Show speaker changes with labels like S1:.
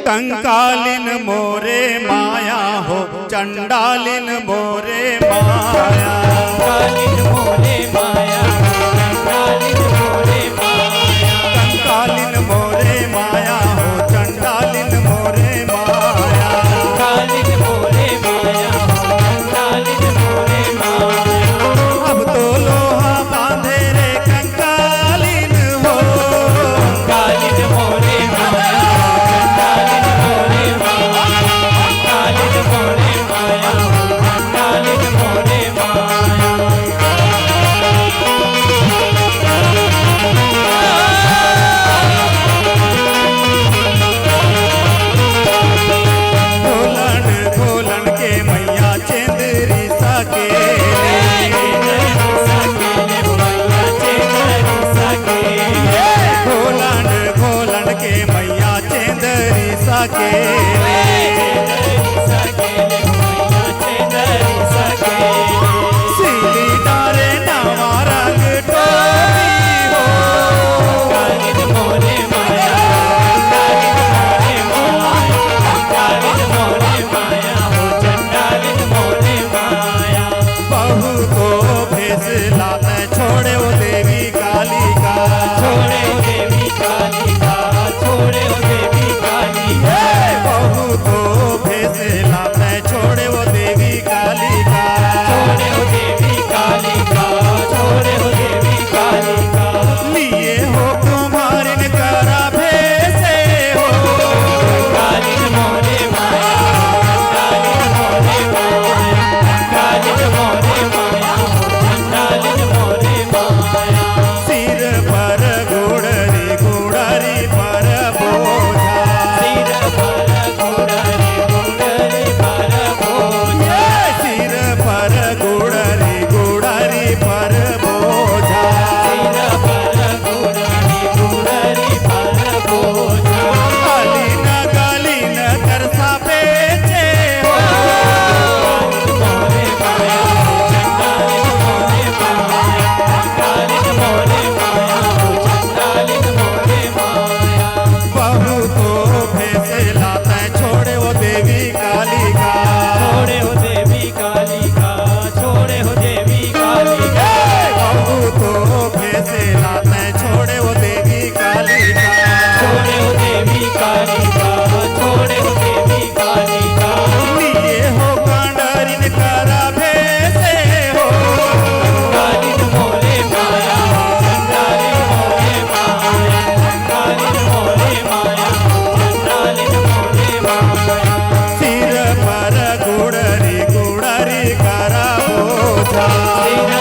S1: कंकालिन मोरे माया हो चंडालिन मोरे माया।
S2: कंकालिन मोरे माया, चंडालिन मोरे माया।
S1: कंकालिन मोरे माया हो चंडालिन मोरे माया।
S2: कंकालिन मोरे माया, चंडालिन मोरे माया।
S1: अब तो लोहा बांधे रे कंकालिन हो।
S2: कंकालिन मोरे माया, चंडालिन मोरे माया। कंकालिन मोरे माया, चंडालिन मोरे माया।
S1: घोलन घोलन के मैया चेंदरी साके। घोलन घोलन के मैया चेंदरी साके। सीली डारे नवा रंग टोपी हो।
S2: कंकालिन मोरे माया, चंडालिन मोरे माया। कंकालिन मोरे माया,
S1: बहू को भेस लाते छोड़े वो देवी काली का।
S2: छोड़े ओ देवी काली का, छोड़े ओ देवी काली का।
S1: बहू को भेस लाते छोड़े वो देवी काली का।
S2: छोड़े ओ देवी काली का, छोड़े ओ देवी काली का।
S1: लिए हो कुम्हारिन करा भेसे हो।
S2: कंकालिन मोरे माया, कंकालिन मोरे माया। कंकालिन मोरे माया, कंकालिन मोरे माया।
S1: सिर पर गुड़री गुड़री पर बोझा।
S2: सिर पर गुड़री गुड़री पर बोझा।
S1: सिर पर गुड़री गुड़री पर बोझा।
S2: सिर पर गुड़री गुड़री पर बोझा।
S1: गली न तरसा बेचे हो।
S2: मोरे माया, चंडालिन मोरे माया। कंकालिन मोरे माया, चंडालिन मोरे माया।
S1: बहू को भेस लाते छोड़े वो देवी काली का।
S2: छोड़े हो देवी काली का, छोड़े हो देवी काली का।
S1: बहू को भेस लाते छोड़े वो देवी काली का।
S2: छोड़े हो देवी काली का, छोड़े हो देवी काली का।
S1: लिए हो कंडरिन करा भेसे हो।
S2: कंकालिन मोरे माया, चंडालिन मोरे माया। कंकालिन मोरे माया, चंडालिन मोरे माया।
S1: सिर पर गुड़री गुड़री करा बोझा।
S2: सिर